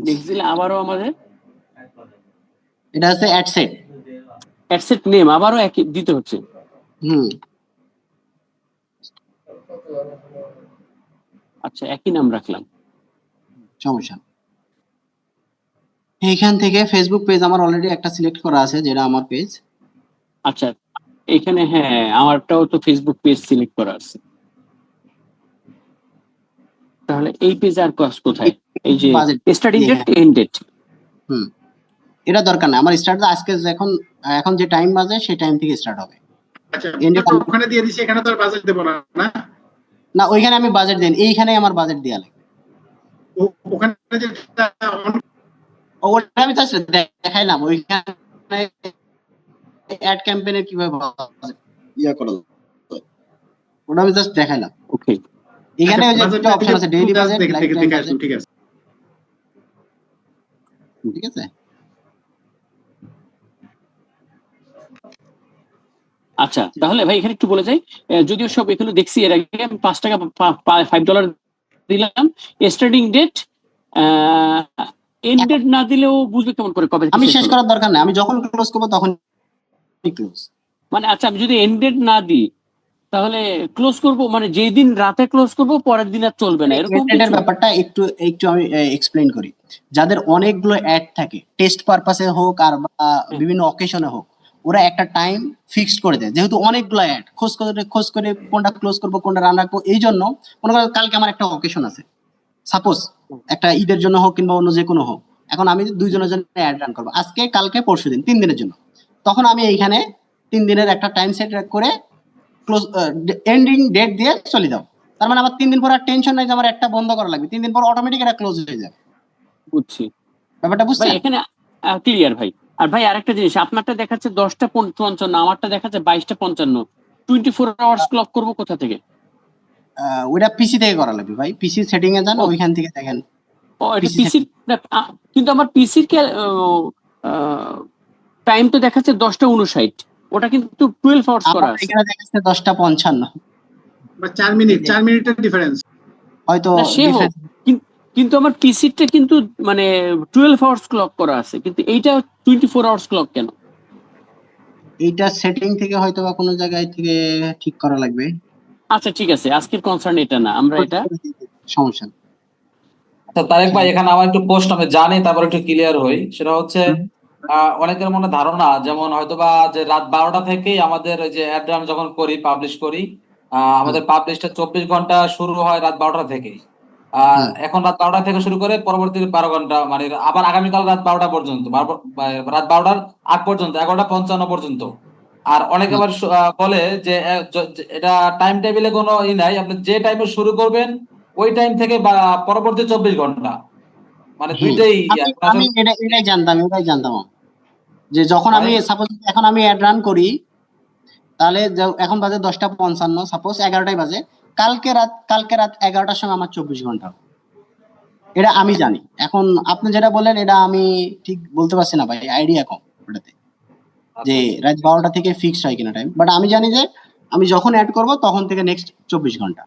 Next দিলে আবারও আমাদের এটা হচ্ছে অ্যাডসেট। অ্যাডসেট নেম আবারও একই দিতে হচ্ছে। আচ্ছা, একই নাম রাখলাম, সমস্যা। এইখান থেকে ফেসবুক পেজ আমার অলরেডি একটা সিলেক্ট করা আছে, যেটা আমার পেজ। আচ্ছা, এখানে হ্যাঁ আমারটাও তো ফেসবুক পেজ সিলেক্ট করা আছে। তাহলে এই পেজে আর কাজ কোথায়? এই যে স্টার্টিং ডেট এন্ড ডেট। এটা দরকার না, আমার স্টার্ট আজকে এখন যে টাইম বাজে সেই টাইম থেকে স্টার্ট হবে। আচ্ছা, ওখানে দিয়ে দিছি, এখানে তো আর বাজেট দেব না। না, ওইখানে আমি বাজেট দেন, এইখানে আমার বাজেট দেয়া লাগবে। ওখানে যেটা ওটা আমি জাস্ট দেখাইলাম, ওইখানে অ্যাড ক্যাম্পেইনের কিভাবে ইয়া করা যায় ওটা আমি জাস্ট দেখাইলাম। ওকে, এখানে ওই যে একটা অপশন আছে daily budget, life time budget. ঠিক আছে, ঠিক আছে। আচ্ছা, তাহলে ভাই এখানে একটু বলে যাই, যদিও সব এখানে দেখছি এর আগে আমি $5 $5 দিলাম, স্টার্টিং ডেট এন্ড ডেট না দিলেও বুঝবে কেমন করে কবে আমি শেষ করার দরকার নেই, আমি যখন ক্লোজ করব তখন ক্লোজ। মানে আচ্ছা, আমি যদি এন্ড ডেট না দিই তাহলে ক্লোজ করব, মানে যেই দিন রাতে ক্লোজ করব পরের দিন আর চলবে না, এরকম এর ব্যাপারটা একটু আমি এক্সপ্লেইন করি। যাদের অনেকগুলো অ্যাড থাকে, টেস্ট পারপাসে হোক আর বিভিন্ন অকেশনে হোক, ওরা একটা টাইম ফিক্সড করে দেয়, যেহেতু অনেকগুলো অ্যাড খোঁজ করে কোনটা ক্লোজ করব কোনটা রান রাখবো। এই জন্য মনে করেন কালকে আমার একটা অকেশন আছে, সাপোজ একটা ঈদের জন্য হোক কিংবা অন্য যে কোনো হোক, এখন আমি 2 জনের জন্য অ্যাড রান করবো, আজকে কালকে পরশুদিন 3 দিনের জন্য। তখন আমি এইখানে 3 দিনের একটা টাইম সেট করে ক্লোজ এন্ডিং ডেট দিয়ে চলে যাও। তার মানে আমার 3 দিন পর আর টেনশন নাই যে আমার একটা বন্ধ করা লাগবে, 3 দিন পর অটোমেটিক এটা ক্লোজ হয়ে যাবে। বুঝছি ব্যাপারটা বুঝছেন? এখানে ক্লিয়ার ভাই। আর ভাই আরেকটা জিনিস, আপনারটা দেখাচ্ছে 10:55, আমারটা দেখাচ্ছে 22:55। 24 আওয়ার্স ক্লক করব কোথা থেকে? ওটা পিসি থেকে করা লাগবে ভাই, পিসি সেটিং এ যান, ওইখান থেকে দেখেন। ও এটা পিসির, কিন্তু আমার পিসির টাইম তো দেখাচ্ছে 10:59, ওটা কিন্তু 12 আওয়ার্স করা আছে। এখানে দেখাচ্ছে 10:55 বা 4 মিনিটের ডিফারেন্স হয়তো। কিন্তু আমার পিসিটা কিন্তু মানে 12 আওয়ার্স ক্লক করা আছে, কিন্তু এইটা 24 আওয়ার্স ক্লক কেন? এইটা সেটিং থেকে হয়তো বা কোনো জায়গায় থেকে ঠিক করা লাগবে। আচ্ছা ঠিক আছে, আজকের কনসার্ন এটা না, আমরা এটা সমস্যা। আচ্ছা তারেক ভাই, এখানে আমার একটু প্রশ্ন, আমি জানি তারপর একটু ক্লিয়ার হই। সেটা হচ্ছে অনেকের মনে ধারণা, যেমন হয়তোবা যে রাত 12টা থেকেই আমাদের ওই যে অ্যাড রান যখন করি, পাবলিশ করি, আমাদের পাবলিশটা 24 ঘন্টা শুরু হয় রাত 12টা থেকে। এখন রাত 12টা থেকে শুরু করে পরবর্তী 12 ঘন্টা, মানে আবার আগামীকাল রাত 12টা পর্যন্ত, রাত 12টার আগ পর্যন্ত, 11:55 পর্যন্ত। আর অনেকে আবার বলে যে এটা টাইম টেবিলে কোনো নাই, আপনি যে টাইমে শুরু করবেন ওই টাইম থেকে পরবর্তী 24 ঘন্টা, মানে দুইটাই। আমি এটাই জানতাম যে যখন আমি সাপোজ এখন আমি অ্যাড রান করি, তাহলে এখন বাজে 10:55, সাপোজ 11টাই বাজে, কালকে রাত 11টার সময় আমার 24 ঘন্টা, এটা আমি জানি। এখন আপনি যেটা বললেন এটা আমি ঠিক বলতে পারছি না ভাই, আইডিয়া কম ওটাতে, যে রাত 12টা থেকে ফিক্সড হয় কিনা টাইম, বাট আমি জানি যে আমি যখন অ্যাড করব তখন থেকে নেক্সট 24 ঘন্টা।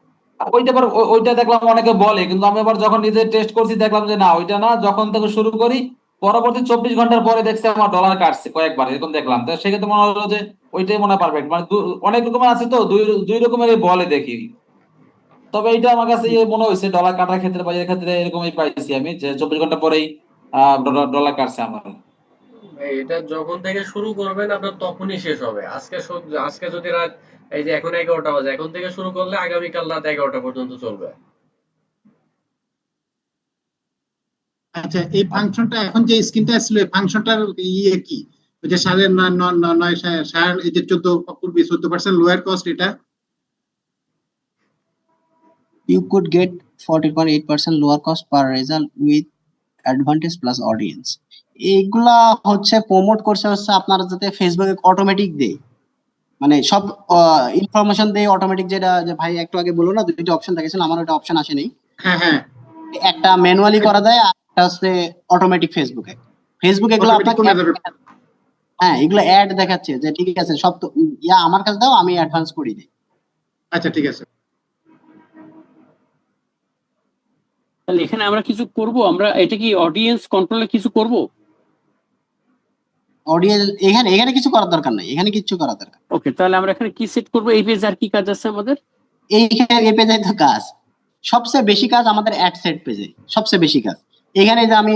ওইটা দেখলাম অনেকে বলে, কিন্তু আমি আবার যখন নিজে টেস্ট করছি দেখলাম যে না, ওইটা না, যখন থেকে শুরু করি পরবর্তী 24 ঘন্টার পরে দেখছি আমার ডলার কাটছে কয়েকবার, এরকম দেখলাম। তো সেক্ষেত্রে মনে হলো যে ওইটাই মনে হয় পারফেক্ট। মানে অনেক রকমের আছে, তো দুই রকমের বলে দেখি। তবে এটা আমার কাছে মনে হয়েছে ডলার কাটার ক্ষেত্রে বা এর ক্ষেত্রে এরকমই পাইছি আমি, যে 24 ঘন্টা পরেই ডলার কাটছে আমার। এটা যখন থেকে শুরু করবেন আপনার তখনই শেষ হবে। আজকে যদি রাত এই যে এখন 11টা বাজে, এখন থেকে শুরু করলে আগামীকাল রাত 11টা পর্যন্ত চলবে। আচ্ছা, এই ফাংশনটা এখন যে স্ক্রিনটা আসলে ফাংশনটার ইয়ে কি? ওই যে 9.9 এই যে 14% লোয়ার কস্ট, এটা you could get 40.8% lower cost per result with advantage plus audience. এইগুলা হচ্ছে প্রমোট করছে হচ্ছে আপনারা যাতে ফেসবুকে অটোমেটিক দেয়, মানে সব ইনফরমেশন দেয় অটোমেটিক, যেটা যে ভাই একটু আগে বললো না দুইটা অপশন দেখেছেন, আমার ওটা অপশন আসেনি। হ্যাঁ, একটা ম্যানুয়ালি করা যায় আর একটা হচ্ছে অটোমেটিক ফেসবুকে এগুলো আপনাকে হ্যাঁ এগুলো অ্যাড দেখাচ্ছে যে ঠিক আছে সব তো আমার কাছে দাও, আমি অ্যাডভান্স করে দিই। আচ্ছা ঠিক আছে। তাহলে এখানে আমরা কিছু করব, আমরা এটা কি অডিয়েন্স কন্ট্রোলে কিছু করব? অডিয়েন্স এখানে এখানে কিছু করার দরকার নাই, এখানে কিছু করার দরকার। ওকে, তাহলে আমরা এখানে কি সেট করব? এই পেজে আর কি কাজ আছে আমাদের? এইখানে এই পেজে তো কাজ সবচেয়ে বেশি কাজ আমাদের অ্যাড সেট পেজে সবচেয়ে বেশি কাজ। এখানে যে আমি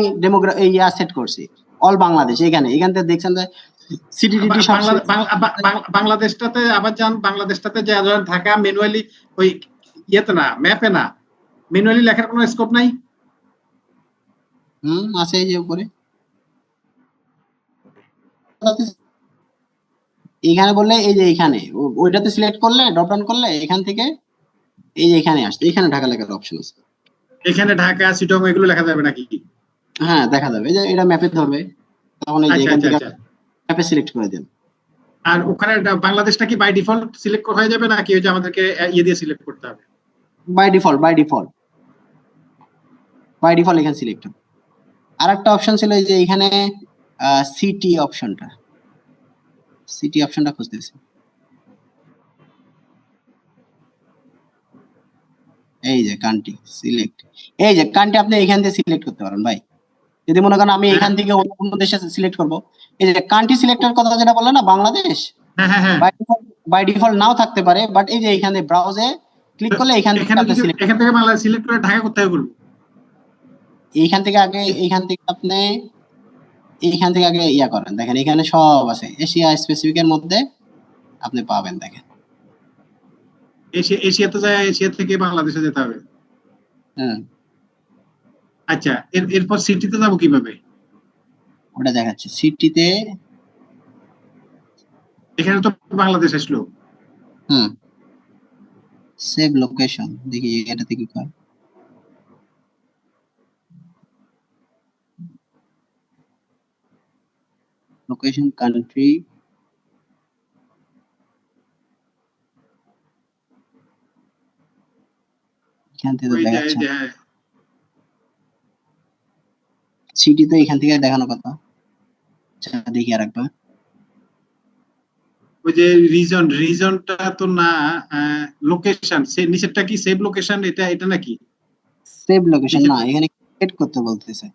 ইয়া সেট করছি অল বাংলাদেশ, এখান থেকে দেখছেন যে সিটিডিটি বাংলাদেশটাতে আবার যান, বাংলাদেশটাতে যে ধরেন ঢাকা ম্যানুয়ালি ওই ইয়েতে না, ম্যাপে না, ম্যানুয়ালি লেখার কোনো স্কোপ নাই। আছে এই যে উপরে এখানে বললে এই যে এখানে ওইটাতে সিলেক্ট করলে ড্রপ ডাউন করলে এখান থেকে এই যে এখানে আসছে, এখানে ঢাকা লেখার অপশন আছে। এখানে ঢাকা চিটং এগুলো লেখা যাবে নাকি? হ্যাঁ দেখা যাবে, এই যে এটা ম্যাপে ধরবে, তখন এই যে আচ্ছা এখান আচ্ছা থেকে আচ্ছা। ম্যাপে সিলেক্ট করে দেন। আর ওখানে বাংলাদেশটা কি বাই ডিফল্ট সিলেক্ট হয়ে যাবে নাকি ওই যে আমাদেরকে ইয়ে দিয়ে সিলেক্ট করতে হবে? বাই ডিফল্ট এখানে সিলেক্ট হবে। আর একটা অপশন ছিল এই যে এখানে সিটি অপশনটা খুঁজতেছি, এই যে কান্ট্রি সিলেক্ট, এই যে কান্ট্রি আপনি এখান থেকে সিলেক্ট করতে পারেন ভাই। যদি মনে করেন আমি এখান থেকে অন্য কোনো দেশে সিলেক্ট করব, এই যে কান্ট্রি সিলেক্টের কথা যেটা বললেন না বাংলাদেশ, হ্যাঁ হ্যাঁ হ্যাঁ। বাই ডিফল্ট নাও থাকতে পারে, বাট এই যে এখানে ব্রাউজে ক্লিক করলে এখান থেকে আপনি সিলেক্ট, এখান থেকে বাংলাদেশ সিলেক্ট করে ঢাকা কোথায় করব? এইখান থেকে আগে ইয়া করেন। দেখেন এখানে সব আছে, এশিয়া স্পেসিফিকের মধ্যে আপনি পাবেন। দেখেন এশিয়াতে যায়, এশিয়া থেকে বাংলাদেশে যেতে হবে। হ্যাঁ আচ্ছা, এরপর সিটিতে যাবো কিভাবে? ওটা দেখাচ্ছে সিটিতে, এখানে তো বাংলাদেশ আসলো। সেভ লোকেশন, দেখি এটাতে কি করে। লোকেশন কান্ট্রি, এখান থেকে ওই যে দেখাচ্ছে হ্যাঁ, সিটি তো এখান থেকে দেখানোর কথা। আচ্ছা দেখি আরেকবার, ওই যে রিজনটা তো না, লোকেশন নিচেরটা কি সেভ লোকেশন, এটা নাকি? সেভ লোকেশন না, এখানে ক্রিয়েট করতে বলতেছে।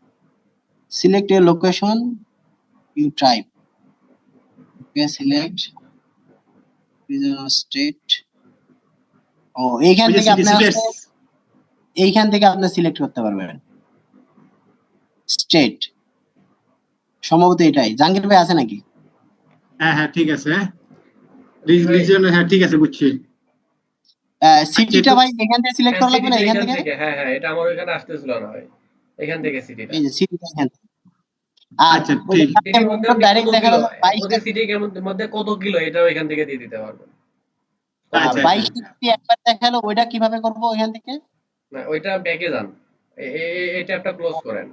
Select a location you type, okay select region state. ও এইখান থেকে আপনি সিলেক্ট করতে পারবেন স্টেট, সম্ভবত এটাই। জাহাঙ্গীর ভাই আছে নাকি? হ্যাঁ হ্যাঁ ঠিক আছে, রিজন, হ্যাঁ ঠিক আছে বুঝছি। সিটিটা ভাই এখান থেকে সিলেক্ট করা লাগবে না, এখান থেকে? হ্যাঁ হ্যাঁ, এটা আমার ওখানে আসতেছিল না ভাই, এখান থেকে সিটিটা। এই যে সিটিটা এখান থেকে। আচ্ছা ঠিক। ডাইরেক্ট দেখা যাবে 22 সিটির মধ্যে কত কিলো, এটাও এখান থেকে দিয়ে দিতে পারবেন। আচ্ছা 22 একবার দেখালো, ওইটা কিভাবে করব এখান থেকে? না ওইটা ব্যাকে যান, এটা একটা ক্লোজ করেন,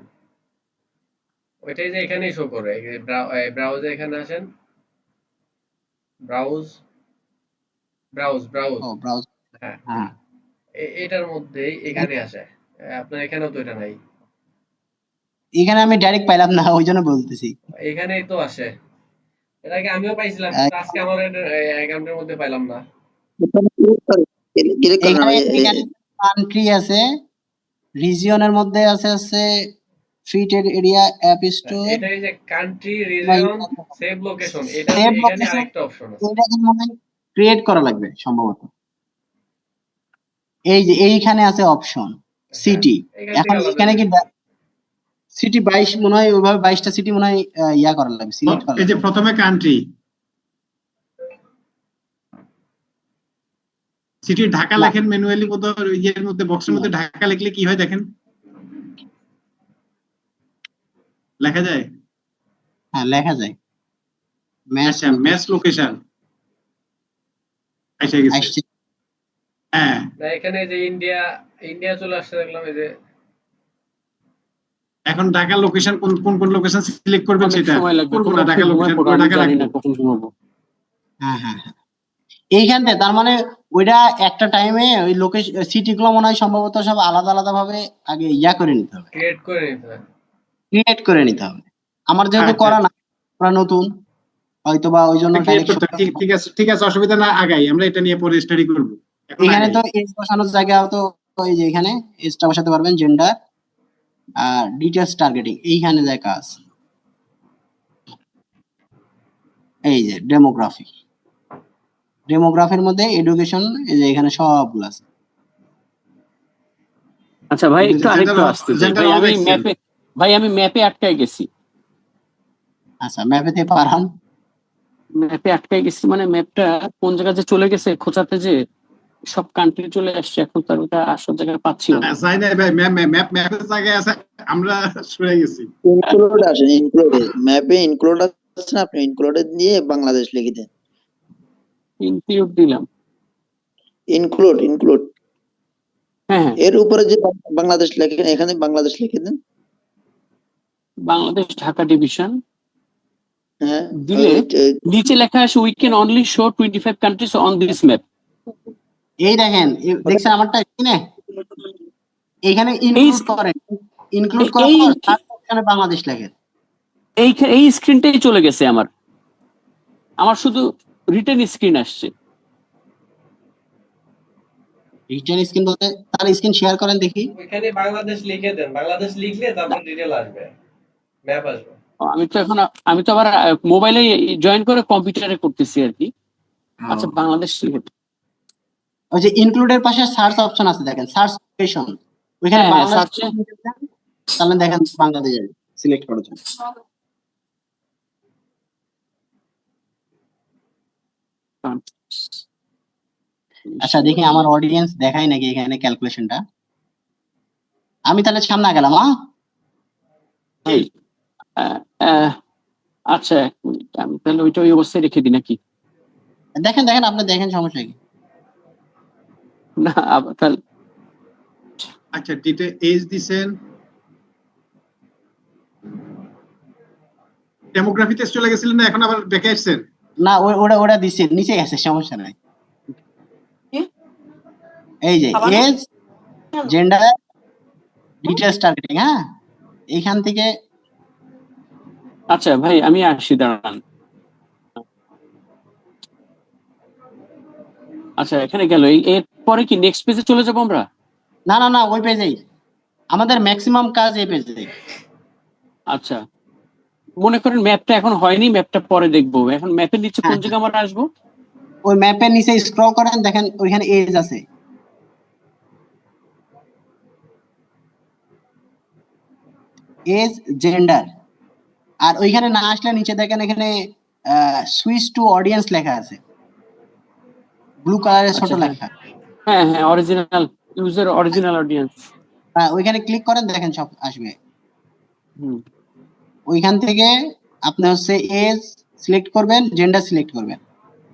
ওইটাই যে এখানেই শো করে। ব্রাউজে এখানে আসেন, ব্রাউজ, ও ব্রাউজ, হ্যাঁ হ্যাঁ এটার মধ্যেই এখানে আসে। আপনার এখানেও তো এটা নাই, এখানে আমি ডাইরেক্ট পাইলাম না, ওই জন্য বলতেছি। এখানেই তো আসে। এর আগে আমিও পাইছিলাম, আজকে আমার অ্যাকাউন্টের মধ্যে পাইলাম না। এখানে কান্ট্রি আছে, রিজিয়নের মধ্যে আছে free trade area, app store, এটা এই যে কান্ট্রি, রিজিয়ন, সেভ লোকেশন, এটা এখানে আরেকটা অপশন আছে। এটা মনে হয় ক্রিয়েট করা লাগবে সম্ভবত। এই যে এইখানে আছে অপশন সিটি, এখন এখানে কি সিটি 22 মনে হয়, ওইভাবে 22টা সিটি মনে হয় ইয়া করা লাগবে, সিলেক্ট করা এই যে লাগবে। প্রথমে কান্ট্রি, সিটি ঢাকা লেখেন ম্যানুয়ালি, বোধহয় ইয়ের মধ্যে বক্সের মধ্যে ঢাকা লিখলে কি হয় দেখেন, লেখা যায়? হ্যাঁ লেখা যায়, আচ্ছা ম্যাচ লোকেশন এসে গেছে। আসছে। হ্যাঁ না এখানে যে ইন্ডিয়া চলে আসছে দেখলাম, এই যে এখন ঢাকা লোকেশন কোন লোকেশন সিলেক্ট করবেন সেটা সময় লাগবে, করব না, ঢাকা লোকেশন ঢাকা জানি না রাখবো। কখন ঘুমাবো। হ্যাঁ হ্যাঁ হ্যাঁ, এইখান থেকে তার মানে ওইটা একটা টাইমে ওই লোকেশন সিটি গুলো মনে হয় সম্ভবত সব আলাদা আলাদা ভাবে আগে ইয়া করে নিতে হবে, ক্রিয়েট করে নিতে হবে। ক্রিয়েট করে নিতে হবে। আমার যেহেতু আচ্ছা, করা না, করা নতুন, হয়তোবা ওই জন্য ক্রিয়েট ডাইরেক্ট। করতে ঠিক আছে অসুবিধা না, আগাই আমরা এটা নিয়ে পরে স্টাডি করব। এখন এখানে আগাই। তো এজ বসানোর জায়গা তো এই যে এখানে এজটা বসাতে পারবেন, জেন্ডার ডিটেলস টার্গেটিং এইখানে যায় কাজ। এই যে ডেমোগ্রাফির মধ্যে এডুকেশন, এই যে এখানে সবগুলো আছে। আচ্ছা ভাই, একটু আরেকটু আসতে চাই জেন্ডার ভাই, অল আমি দেখছেন? ম্যাপে আটকায় গেছি। আচ্ছা, ম্যাপেতে পারান। ম্যাপে আটকায় গেছি মানে ম্যাপটা কোন জায়গায় যে চলে গেছে খোঁচাতে, যে সব কান্ট্রি চলে আসছে, এখন তার ওটা আসল জায়গায় পাচ্ছিও না। যাই নাই ভাই, ম্যাপের জায়গায় আছে, আমরা সরে গেছি। ইনক্লুড আসেন, ইনক্লুডে ম্যাপে ইনক্লুড আছে না, আপনি ইনক্লুডে দিয়ে বাংলাদেশ লিখে দেন। ইনক্লুড দিলাম। ইনক্লুড হ্যাঁ হ্যাঁ, এর উপরে যে বাংলাদেশ লেখেন, এখানে বাংলাদেশ লিখে দেন। বাংলাদেশ ঢাকা ডিভিশন হ্যাঁ, দিলে নিচে লেখা আছে we can only show 25 countries on this map. এই দেখেন, দেখছেন আমারটা কিনে এখানে ইনক্লুড করেন, ইনক্লুড করার পর সার্চ অপশনে বাংলাদেশ লেখেন। এই স্ক্রিনটাই চলে গেছে আমার শুধু রিটেন স্ক্রিন আসছে। রিটার্ন স্ক্রিন বলতে তাহলে স্ক্রিন শেয়ার করেন দেখি। ওইখানে বাংলাদেশ লিখে দেন, বাংলাদেশ লিখলে তারপর ডিটেল আসবে, ম্যাপ আসবে। আমি তো আবার মোবাইলে জয়েন করে কম্পিউটারে করতেছি আর কি। আচ্ছা, বাংলাদেশ ওই যে ইনক্লুডের পাশে সার্চ অপশন আছে, দেখেন সার্চ লোকেশন, ওইখানে হ্যাঁ, বাংলাদেশ সার্চে তাহলে দেখেন বাংলাদেশ সিলেক্ট করার জন্য। আচ্ছা দেখি আমার অডিয়েন্স দেখায় নাকি এখানে ক্যালকুলেশনটা। আমি তাহলে সামনে গেলাম। ভাই, আচ্ছা এক মিনিট, আমি তাহলে ওইটা ওই অবস্থায় রেখে দিই নাকি? দেখেন আপনি দেখেন, সমস্যা কি? না আবার তাহলে আচ্ছা, ডিটেল এজ দিছেন, ডেমোগ্রাফিতে চলে গেছিলেন না, এখন আবার দেখে আসছেন? না, ওটা দিছে, নিচে গেছে, সমস্যা নাই। এই যে এজ, জেন্ডার, ডিটেলস টার্গেটিং, হ্যাঁ এইখান থেকে। আচ্ছা ভাই, আমি আসি, দাঁড়ান। আচ্ছা, এখানে গেল। এরপরে কি নেক্সট পেজে চলে যাবো আমরা? না, ওই পেজেই আমাদের ম্যাক্সিমাম কাজ এই পেজে। আচ্ছা, মনে করেন ম্যাপটা এখন হয়নি, ম্যাপটা পরে দেখবো। এখন ম্যাপের নিচে কোন হ্যাঁ, জায়গায় আমরা আসবো? ওই ম্যাপের নিচে স্ক্রল করেন, দেখেন ওইখানে এজ আছে। এজ, জেন্ডার, আর ওইখানে না আসলে নিচে দেখেন এখানে সুইচ টু অডিয়েন্স লেখা আছে, ব্লু কালারের ছোট আচ্ছা, লেখা। হ্যাঁ হ্যাঁ, অরিজিনাল ইউজার, অরিজিনাল অডিয়েন্স। ওইখানে ক্লিক করেন, দেখেন সব আসবে। হুম, ওইখান থেকে আপনি হচ্ছে এজ সিলেক্ট করবেন, জেন্ডার সিলেক্ট করবেন,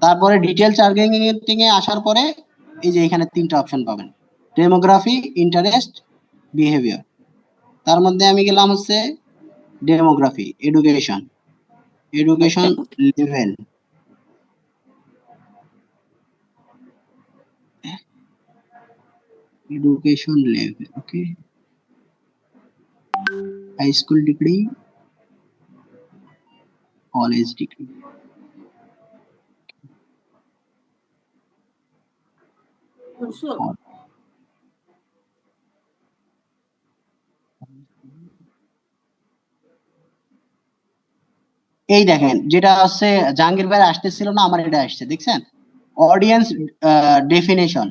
তারপরে ডিটেল টার্গেটিং এ আসার পরে এই যে এখানে তিনটা অপশন পাবেন, ডেমোগ্রাফি, ইন্টারেস্ট, বিহেভিয়ার। তার মধ্যে আমি গেলাম হচ্ছে demography, education level. Education level, okay, high school degree, college degree. এই দেখেন যেটা হচ্ছে জাহাঙ্গীর ভাই আসতেছিল না, আমার এটা আসছে, দেখছেন অডিয়েন্স ডেফিনেশন।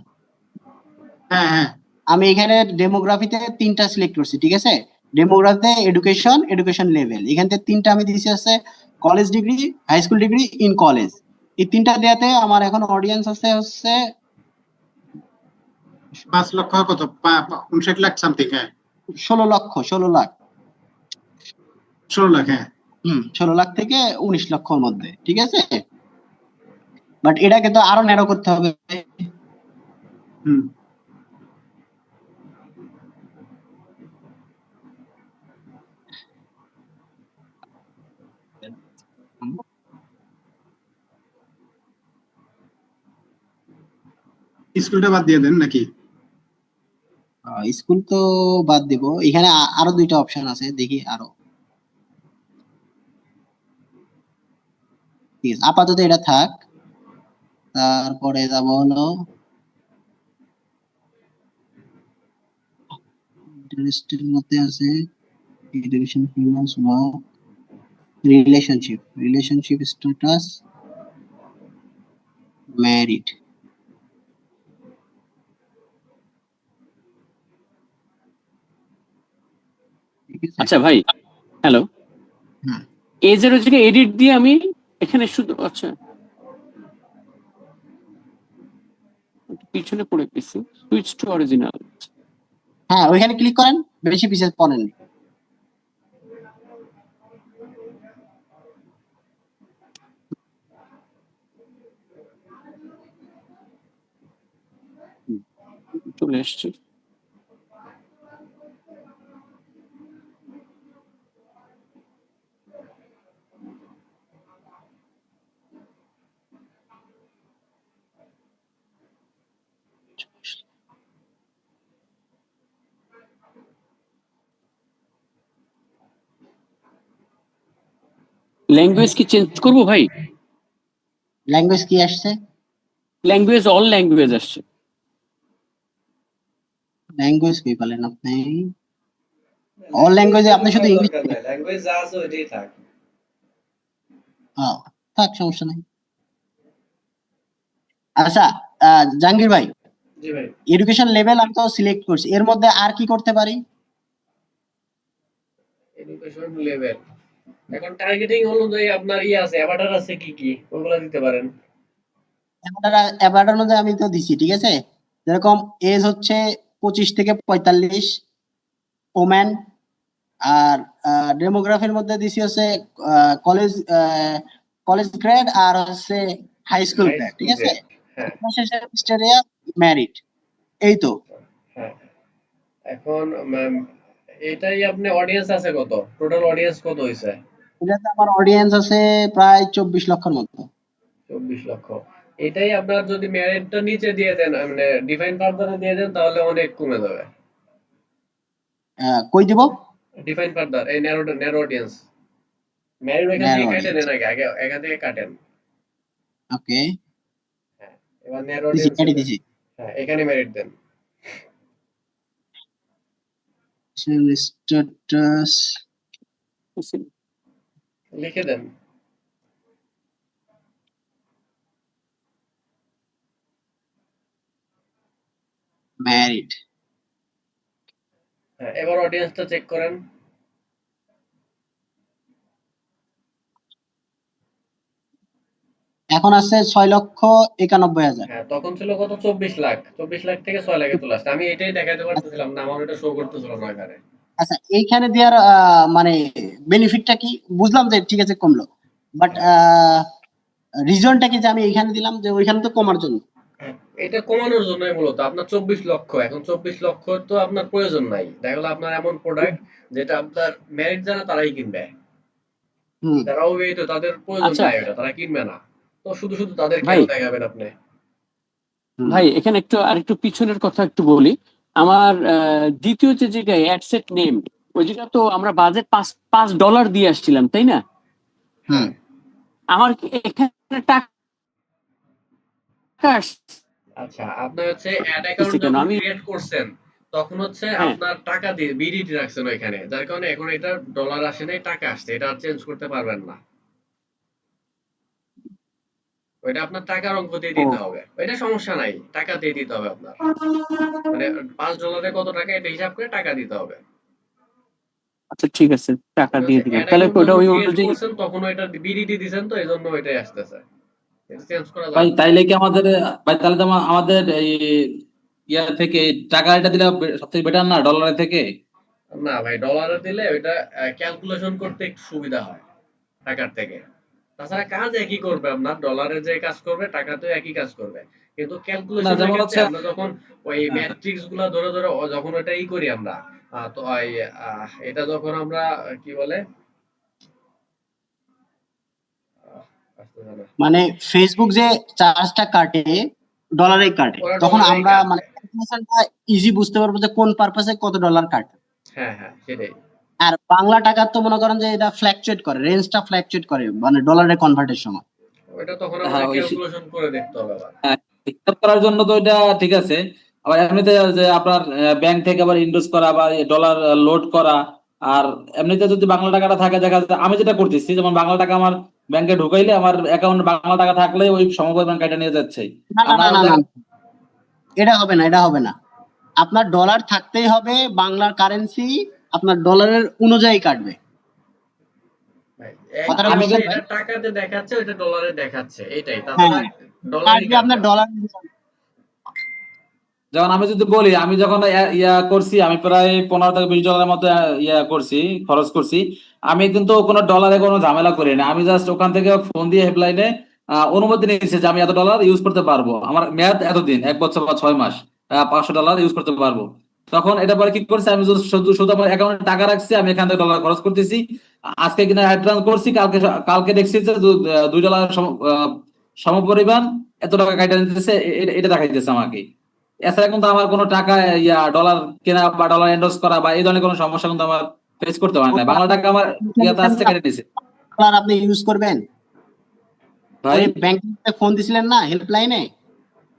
হ্যাঁ হ্যাঁ, আমি এখানে ডেমোগ্রাফিতে তিনটা সিলেক্ট করছি, ঠিক আছে। ডেমোগ্রাফিতে এডুকেশন লেভেল, এখান থেকে তিনটা আমি দিয়েছি হচ্ছে college degree, high school degree, in college. এই তিনটা দেয়াতে আমার এখন অডিয়েন্স আছে হচ্ছে 5 লক্ষ কত, 59 লাখ সামথিং, হ্যাঁ 16 লাখ 16 লাখ, হ্যাঁ। 16 লাখ থেকে 19 লক্ষর মধ্যে, ঠিক আছে। বাট এটাকে তো আরো ন্যারো করতে হবে। হুম, স্কুলটা বাদ দিয়ে দেন নাকি? স্কুল তো বাদ দিব, এখানে আরো দুইটা অপশন আছে, দেখি আরো। ঠিক আছে, আপাতত এটা থাক। তারপরে যাব হলো ইন্টারেস্টের মধ্যে আছে education, finance, work, relationship status, married. ঠিক আছে? আচ্ছা ভাই, হ্যালো, হুম। এজের জায়গায় এডিট দিয়ে আমি এখানে শুধু, আচ্ছা একটু পিছনে পড়ে গেছি, সুইচ টু অরিজিনাল। হ্যাঁ, ওইখানে ক্লিক করেন, বেশি পিছিয়ে পড়েন। চলে এসছি। ল্যাঙ্গুয়েজ কি চেঞ্জ করবো ভাই? ল্যাঙ্গুয়েজ কি আসছে? ল্যাঙ্গুয়েজ, অল ল্যাঙ্গুয়েজ আসছে। ল্যাঙ্গুয়েজ কি বলেন আপনি? অল ল্যাঙ্গুয়েজে আপনি শুধু ইংলিশ। ল্যাঙ্গুয়েজ যা আছে ওইটাই থাক। থাক, সমস্যা নাই। আচ্ছা, জাহাঙ্গীর ভাই, জি ভাই। এডুকেশন লেভেল আমি তো সিলেক্ট করছি, এর মধ্যে আর কি করতে পারি? এডুকেশন লেভেল এখন টার্গেটিং অনুযায়ী আপনার আছে, অ্যাভাটার আছে কি কি ওগুলা দিতে পারেন। অ্যাবার্ড অনুযায়ী আমি তো দিছি, ঠিক আছে। যেরকম এজ হচ্ছে 25 থেকে 45, ওম্যান। আর ডেমোগ্রাফির মধ্যে দিছি হচ্ছে কলেজ কলেজ গ্রেড আর হচ্ছে হাই স্কুল হাই গ্রেড, ঠিক স্কুল আছে। গ্রেড। হ্যাঁ ম্যারিড, এই তো। হ্যাঁ। এখন এটাই আপনি অডিয়েন্স আছে কত? টোটাল অডিয়েন্স কত হইছে? এটাতে আমার অডিয়েন্স আছে প্রায় 24 লক্ষের মতো। 24 লক্ষ। এটাই আপনার যদি মেরিটটা নিচে দিয়ে দেন, মানে ডিফাইন ফার্দারে দিয়ে দেন, তাহলে অনেক কমে যাবে। কই দিব? ডিফাইন ফার্দার, এই ন্যারো অডিয়েন্স। মেরিট এখান ন্যারো থেকে কেটে অডিয়েন্স, নেন, আগে এখান থেকে কাটেন। ওকে। হ্যাঁ, এবার ন্যারো দিছি, অডিয়েন্স কেটে দিছি। হ্যাঁ, এখানে মেরিট দেন। স্ট্যাটাস, লিখে দেন। ম্যারিড। হ্যাঁ, এবার অডিয়েন্সটা চেক করেন। এখন আছে 6,91,000। হ্যাঁ, তখন ছিল কত? 24 লাখ। 24 লাখ থেকে 6 লাখে চলে আসছে। আমি এটাই দেখাতে পারতেছিলাম না, আমার এটা শো করতেছিল না এখানে। আচ্ছা, এইখানে দেওয়ার মানে বেনিফিটটা কি? বুঝলাম যে ঠিক আছে কমলো, বাট রিজনটা কি যে আমি এইখানে দিলাম যে ওইখানে তো কমার জন্য? হ্যাঁ, এটা কমানোর জন্যই মূলত। আপনার 24 লক্ষ, এখন 24 লক্ষ তো আপনার প্রয়োজন নাই। দেখা গেলো আপনার এমন প্রোডাক্ট যেটা আপনার মেরিট যারা তারাই কিনবে, হুম। যারা অবিবাহিত তাদের প্রয়োজন আচ্ছা নাই, ওটা তারা কিনবে না। তো শুধু শুধু তাদের কেন ভাই, দেখাবেন আপনি? ভাই এখানে একটু আর একটু পিছনের কথা একটু বলি। আমার দ্বিতীয় যে জায়গায় অ্যাডসেট নেম, ওই জায়গা তো আমরা বাজেট $5 দিয়ে আসছিলাম, তাই না? হুম। আমার এখানে টাকা আসছে আচ্ছা, আপনার হচ্ছে অ্যাড অ্যাকাউন্ট কেন? যখন আমি, ক্রিয়েট করছেন তখন হচ্ছে হ্যাঁ, আপনার টাকা দিয়ে বিডিটি রাখছেন ওইখানে, যার কারণে এখন এটা ডলার আসে নাই, টাকা আসছে, এটা আর চেঞ্জ করতে পারবেন না। ওইটা আপনার টাকার অঙ্ক দিয়ে ও দিতে হবে, এটা সমস্যা নাই, টাকা দিয়ে দিতে হবে আপনার। মানে $5 কত টাকা এটা হিসাব করে টাকা দিতে হবে। আচ্ছা ঠিক আছে, টাকা আপনি দিয়ে হচ্ছে দিবেন অ্যাড তাহলে, অ্যাকাউন্ট ওটা যখন ওই ক্রিয়েট অনুযায়ী। করছেন তখন ওইটা বিডিটি দিছেন, তো এজন্য ওইটাই আসতেছে, এটা চেঞ্জ করা ভাই যাবে না। তাইলে কি আমাদের, ভাই তাহলে তো আমাদের এই ইয়া থেকে টাকা এটা দিলে সব থেকে বেটার না ডলারের থেকে? না ভাই, ডলারে দিলে ওইটা ক্যালকুলেশন করতে একটু সুবিধা হয় টাকার থেকে। তাছাড়া কাজ একই করবে, আপনার ডলারে যে কাজ করবে টাকাতেও একই কাজ করবে, কিন্তু না ক্যালকুলেশনের যেমন ক্ষেত্রে হচ্ছে আমরা যখন ওই ম্যাট্রিক্স গুলা ধরে ধরে যখন ওটা করি আমরা, তো ওই এটা যখন আমরা কি বলে, আসতেছে না। মানে ফেসবুক যে চার্জটা কাটে, ডলারে কাটে, ওরা তখন ডলারেই আমরা মানে কাটবে। ক্যালকুলেশনটা ইজি বুঝতে পারবো যে কোন পারপাসে কত ডলার কাটে। হ্যাঁ হ্যাঁ, সেটাই। আর বাংলা টাকার তো মনে করেন যে এটা ফ্ল্যাকচুয়েট করে, রেঞ্জটা ফ্ল্যাকচুয়েট করে মানে ডলারে কনভার্টের সময়। ওইটা তখন আমাদের হ্যাঁ ওই ক্যালকুলেশন করে দেখতে হবে আবার। হিসাব করার জন্য তো এটা ঠিক আছে, আবার এমনিতে যে আপনার ব্যাংক থেকে আবার ইনভেস্ট করা বা ডলার লোড করা, আর এমনিতে যদি বাংলা টাকাটা থাকে, দেখা যাচ্ছে আমি যেটা করতেছি, যেমন বাংলা টাকা আমার ব্যাংকে ঢুকাইলে আমার অ্যাকাউন্টে বাংলা টাকা থাকলে ওই সমপরিমাণ কাটা নিয়ে যাচ্ছে। না আর না না না না হলে না, এটা হবে না, এটা হবে না। আপনার ডলার থাকতেই হবে, বাংলার কারেন্সি আপনার ডলারের অনুযায়ী কাটবে। ভাই, কথাটা আমি বুঝছেন একদিকে ভাই? এটা টাকাতে দেখাচ্ছে, ওইটা ডলারে দেখাচ্ছে, এটাই, তাছাড়া হ্যাঁ, ডলারই কাটবে কাটবে আপনার আমার। ডলার। যেমন আমি যদি বলি, আমি যখন ইয়া করছি, আমি প্রায় $15 থেকে $20 মতো ইয়া করছি, খরচ করছি। আমি কিন্তু কোনো ডলারে কোনো ঝামেলা করি না, আমি জাস্ট ওখান থেকে ফোন দিয়ে হেল্পলাইনে অনুমতি নিয়েছি যে আমি এত ডলার ইউজ করতে পারবো, আমার মেয়াদ এতদিন, 1 বছর বা 6 মাস, $500 ইউজ করতে পারবো। তখন এটা পরে কি করছে, আমি শুধু শুধু আমার অ্যাকাউন্টে টাকা রাখছি, আমি এখান থেকে ডলার খরচ করতেছি। আজকে কিনা অ্যাডভান্স করছি, কালকে কালকে দেখছি যে $2 সমপরিমাণ এত টাকা কাটা নিতেছে, এটা দেখাইতেছে আমাকে। এছাড়া কিন্তু আমার কোনো টাকা ডলার কেনা বা ডলার এন্ডোর্স করা বা এই ধরনের কোনো সমস্যা কিন্তু আমার ফেস করতে হয় না, বাংলা টাকা আমার ইয়াতে আসছে, কেটে নিছে। ডলার আপনি ইউজ করবেন, ভাই, ওই ব্যাংকে ফোন দিছিলেন না হেল্পলাইনে,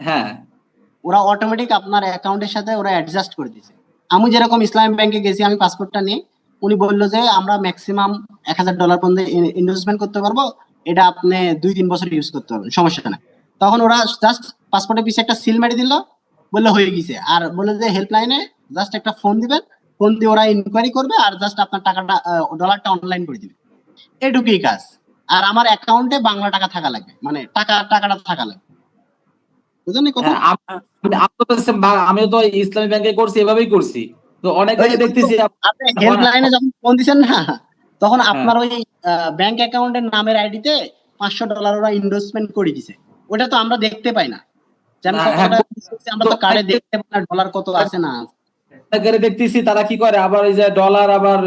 হ্যাঁ, ওরা অটোমেটিক আপনার অ্যাকাউন্টের সাথে ওরা অ্যাডজাস্ট করে দিয়েছে। আমি যেরকম ইসলামী ব্যাংকে গেছি, আমি পাসপোর্টটা নিয়ে, উনি বললো যে আমরা ম্যাক্সিমাম $1000 পর্যন্ত ইনভেস্টমেন্ট করতে পারবো, এটা আপনি 2-3 বছর ইউজ করতে পারবেন, সমস্যা না। তখন ওরা জাস্ট পাসপোর্টের পিছে একটা সিল মেরে দিল, বললো হয়ে গেছে। আর বললো যে হেল্পলাইনে জাস্ট একটা ফোন দিবেন, ফোন দিয়ে ওরা ইনকোয়ারি করবে আর জাস্ট আপনার টাকাটা ডলারটা অনলাইন করে দিবে, এটুকুই কাজ। আর আমার অ্যাকাউন্টে বাংলা টাকা থাকা লাগবে, মানে টাকাটা থাকা লাগবে, বুঝলেন এই কথা? হ্যাঁ, আমিও তো ইসলামী ব্যাংকে করছি, এভাবেই করছি। তো অনেক ওই জায়গায় দেখতেছি আপনি হেল্পলাইনে যখন ফোন দিচ্ছেন না, তখন হ্যাঁ, আপনার ওই ব্যাংক অ্যাকাউন্টের নামের আইডিতে $500 ওরা ইনভেস্টমেন্ট করে দিছে। ওটা তো আমরা দেখতে পাই না যে আমি না, কত হ্যাঁ, টাকা use করছি, আমরা তো তো কার্ডে দেখতে পাই না ডলার কত আছে না আছে। অনেক জায়গায় দেখতেছি তারা কি করে, আবার এই যে ডলার আবার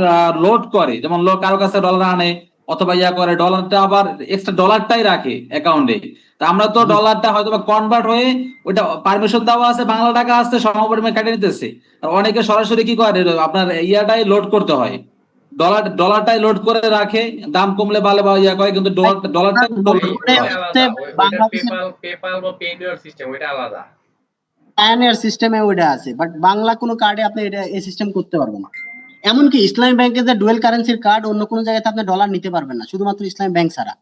লোড করে, যেমন লোক কারো কাছে ডলার আনে অথবা ইয়া করে, ডলারটা আবার এক্সট্রা ডলারটাই রাখে অ্যাকাউন্টে। তা আমরা তো হুম। ডলারটা হয়তো বা কনভার্ট হয়ে, ওটা পারমিশন দেওয়া আছে, বাংলা টাকা আসছে, সমপরিমাণ কেটে নিতেছে। আর অনেকে সরাসরি কি করে, আপনার ইয়াটাই লোড করতে হয়, ডলারটাই লোড করে রাখে, দাম কমলে ভালো বা ইয়া করে, কিন্তু ভাই, ডলারটা লোড ওই করতে হয়। ওইটা হচ্ছে আলাদা, ওইটা বাংলাদেশের পেপাল বা পেনিওর সিস্টেম, ওইটা আলাদা। পায়োনিয়ার সিস্টেমে ওইটা আছে, বাট বাংলা কোনো কার্ডে আপনি এটা এই সিস্টেম করতে পারবেন না। এমনকি ইসলামী ব্যাংকের যে ডুয়েল কারেন্সির কার্ড, অন্য কোনো জায়গাতে আপনি ডলার নিতে পারবেন না, শুধুমাত্র ইসলামী ব্যাংক ছাড়া।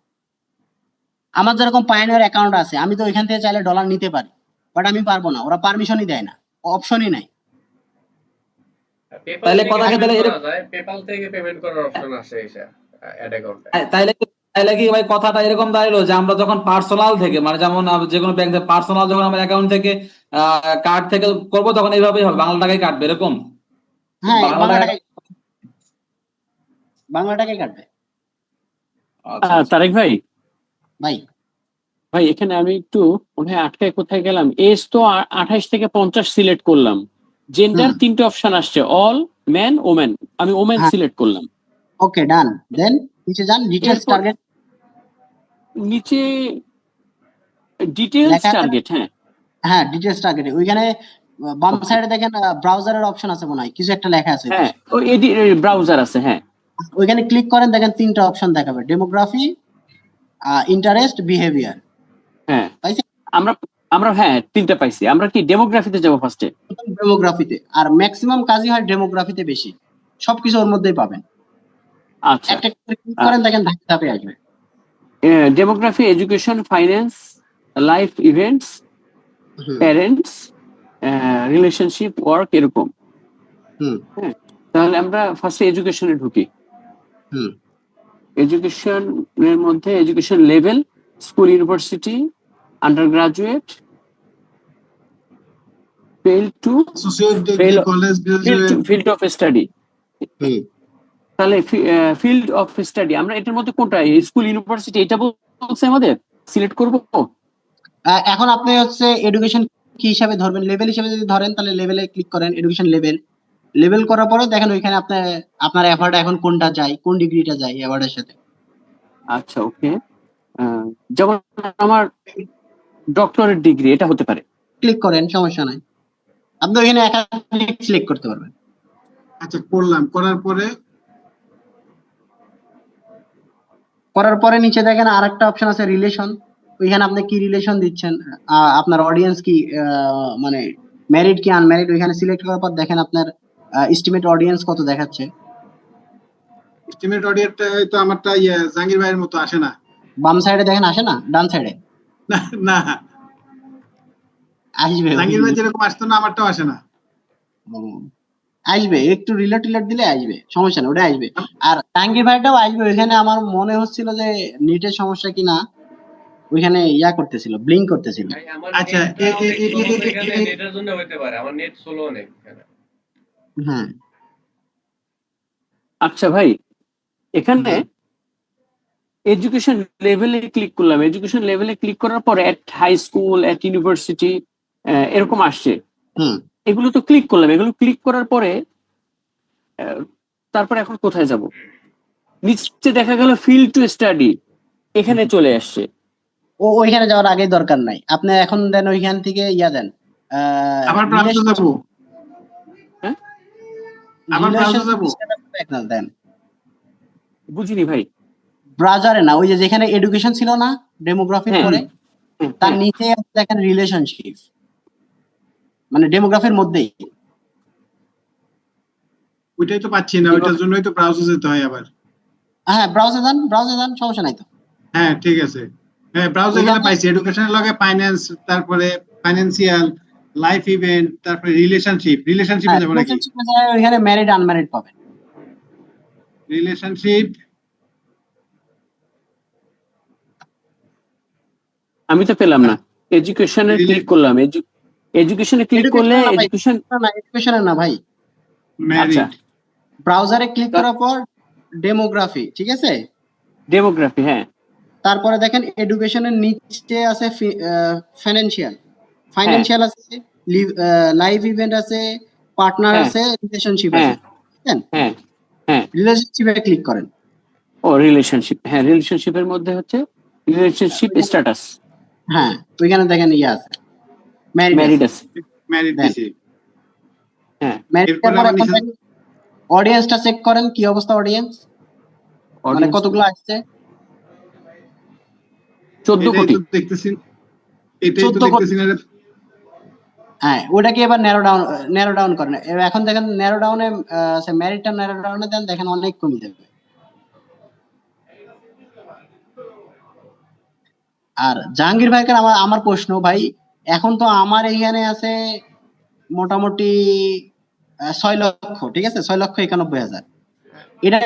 আমার যেরকম পায়োনিয়ার অ্যাকাউন্ট আছে, আমি তো ওইখান থেকে চাইলে ডলার নিতে পারি, বাট আমি পারবো না, ওরা পারমিশনই দেয় না, অপশনই নাই। পেপাল তাইলে থেকে কথা কি, পেমেন্ট তাহলে করা যায়, পেপাল থেকে পেমেন্ট করার অপশন আসে এসে অ্যাড অ্যাকাউন্টে। তাইলে তাইলে কি ভাই কথাটা এরকম দাঁড়ালো যে আমরা যখন পার্সোনাল থেকে, মানে যেমন যে কোনো ব্যাংক থেকে পার্সোনাল, যখন আমার অ্যাকাউন্ট থেকে কার্ড থেকে করবো, তখন এইভাবেই হবে, বাংলা টাকায় কাটবে এরকম? হ্যাঁ, বাংলা টাকা, বাংলা টাকায় কাটবে। আচ্ছা আচ্ছা। তারেক ভাই, ভাই, ভাই এখানে আমি একটু মনে হয় আটকায় কোথায় গেলাম। এজ তো 28 থেকে 50 সিলেক্ট করলাম, জেন্ডার হুম, 3টে অপশন আসছে, অল, ম্যান, ওমেন। আমি ওমেন হ্যাঁ, সিলেক্ট করলাম। ওকে, ডান। দেন নিচে যান, ডিটেলস এরপর টার্গেট নিচে ডিটেলস লেখা আছে। টার্গেট, হ্যাঁ হ্যাঁ, ডিটেলস টার্গেট, ওইখানে বাম সাইডে দেখেন ব্রাউজারের অপশন আছে, মনে হয় কিছু একটা লেখা আছে ওই হ্যাঁ, পাশে। ওই ব্রাউজার আছে, হ্যাঁ ওইখানে ক্লিক করেন, দেখেন 3টা অপশন দেখাবে, ডেমোগ্রাফি, ইন্টারেস্ট, বিহেভিয়ার। হ্যাঁ। পাইছেন? আমরা আমরা হ্যাঁ 3টা পাইছি। আমরা কি ডেমোগ্রাফিতে যাবো ফার্স্টে? ডেমোগ্রাফিতে, আর ম্যাক্সিমাম কাজই হয় ডেমোগ্রাফিতে বেশি, সবকিছু ওর মধ্যেই পাবেন। আচ্ছা, একটা ক্লিক করেন, দেখেন ধাপে ধাপে আসবে। Demography, education, finance, life events, hmm, parents, relationship, work, এরকম। হুম, হ্যাঁ, তাহলে আমরা ফার্স্টে এডুকেশনে ঢুকি। হুম। এডুকেশনের মধ্যে education level, school, university, undergraduate, fail to associate fail degree, college graduate. Field of study. Hmm. তাহলে ফিল্ড অফ স্টাডি আমরা এটার মধ্যে কোনটা, স্কুল, ইউনিভার্সিটি এটা বলছে আমাদের সিলেক্ট করব? এখন আপনি হচ্ছে এডুকেশন কি হিসাবে ধরবেন, লেভেল হিসাবে যদি ধরেন তাহলে লেভেলে ক্লিক করেন, এডুকেশন লেভেল। লেভেল করার পরে দেখেন ওইখানে আপনার অ্যাওয়ার্ড এখন কোনটা যায়, কোন ডিগ্রিটা যায় অ্যাওয়ার্ডের সাথে। আচ্ছা, ওকে। যেমন আমার ডক্টরেট ডিগ্রি এটা হতে পারে। ক্লিক করেন, সমস্যা নাই, আপনি ওইখানে একাধিক সিলেক্ট করতে পারবেন। আচ্ছা, করলাম, করার পরে নিচে দেখেন আরেকটা অপশন আছে, রিলেশন। ওইখানে আপনি কি রিলেশন দিচ্ছেন, আপনার অডিয়েন্স কি, মানে ম্যারিড কি আনম্যারিড ওইখানে সিলেক্ট করার পর দেখেন আপনার এস্টিমেট অডিয়েন্স কত দেখাচ্ছে। এস্টিমেট অডিয়েন্সটা তো আমারটা জাহাঙ্গীর ভাইয়ের মতো আসে না। বাম সাইডে দেখেন আসে না, ডান সাইডে না না, আসবে জাহাঙ্গীর ভাই যেরকম আসতো না আমারটাও আসে না। আসবে, একটু রিলেট দিলে আসবে, সমস্যা না, ওটা আসবে। আর জাহাঙ্গীর ভাইটাও আসবে। ওইখানে আমার মনে হচ্ছিল যে নেটের সমস্যা কিনা, ওইখানে ইয়া করতেছিল, ব্লিঙ্ক করতেছিল। ভাই আমার আচ্ছা, নেটটা অনেক স্লো, তো এখানে নেটের জন্য হতে পারে, আমার নেট স্লো অনেক এখানে। হ্যাঁ আচ্ছা ভাই, এখানে এডুকেশন লেভেলে ক্লিক করলাম, এডুকেশন লেভেলে ক্লিক করার পরে at high school, at university এরকম আসছে। হুম এগুলো তো ক্লিক করলাম, এগুলো ক্লিক করার পরে তারপরে এখন কোথায় যাব? নিচে দেখা গেল ফিল্ড টু স্টাডি, এখানে চলে আসছে। ওইখানে যাওয়ার আগে দরকার নাই, আপনি এখন দেন ওইখান থেকে ইয়া দেন আবার ব্রাউজার যাবো, হ্যাঁ আবার ব্রাউজার যাবো। দেন বুঝিনি ভাই। ব্রাউজারে না, ওই যে যেখানে এডুকেশন ছিল না ডেমোগ্রাফির হ্যাঁ, পরে, তার হ্যাঁ। নিচে দেখেন রিলেশনশিপ, মানে ডেমোগ্রাফির মধ্যেই। ওইটাই তো পাচ্ছি না, ওইটার জন্যই তো ব্রাউজার যেতে হয় আবার। হ্যাঁ ব্রাউজার যান, সমস্যা নাই তো। হ্যাঁ ঠিক আছে, হ্যাঁ ব্রাউজার গেলে ওইখানে- পাইছি এডুকেশনের লগে ফাইন্যান্স, তারপরে ফাইন্যান্সিয়াল, লাইফ ইভেন্ট, তারপরে রিলেশনশিপে যাবো নাকি? রিলেশনশিপে যায় ওইখানে ম্যারিড আনম্যারিড পাবেন। রিলেশনশিপ, আমি তো পেলাম না। এডুকেশনে ক্লিক করলাম, এডুকেশনে ক্লিক করলে এডুকেশন, এডুকেশনের না ভাই, আচ্ছা ম্যারিড, ব্রাউজারে ক্লিক করার পর ডেমোগ্রাফি, ঠিক আছে। ডেমোগ্রাফি, হ্যাঁ তারপরে দেখেন এডুকেশনের নিচে আছে ফাইন্যান্সিয়াল আছে, লাইভ ইভেন্ট আছে, পার্টনার হ্যাঁ। আছে, রিলেশনশিপ হ্যাঁ। আছে, বুঝছেন? হ্যাঁ হ্যাঁ রিলেশনশিপে ক্লিক করেন। ও রিলেশনশিপ, হ্যাঁ রিলেশনশিপের মধ্যে হচ্ছে রিলেশনশিপ স্ট্যাটাস, হ্যাঁ ওইখানে দেখেন ইয়ে আছে, ম্যারিড ম্যারিড আছে। ম্যারিড দেন। দিছি। হ্যাঁ ম্যারিড এরপরে পর আবার এখন নিচে- অডিয়েন্সটা চেক করেন, কি অবস্থা অডিয়েন্স, মানে কতগুলো আসছে। 14 এটাই কোটি। তো দেখতেছি, এটাই তো 14 কোটি। দেখতেছি না রে। হ্যাঁ ওটাকে এবার ন্যারো ডাউন করেন। এখন দেখেন ন্যারো ডাউনে ম্যারিডটা ন্যারো ডাউনে দেন, দেখেন অনেক কমে যাবে। আর জাহাঙ্গীর ভাইকে আমার প্রশ্ন ভাই, এখন তো আমার এইখানে আছে মোটামুটি 6 লক্ষ, ঠিক আছে, 6,91,000। এটা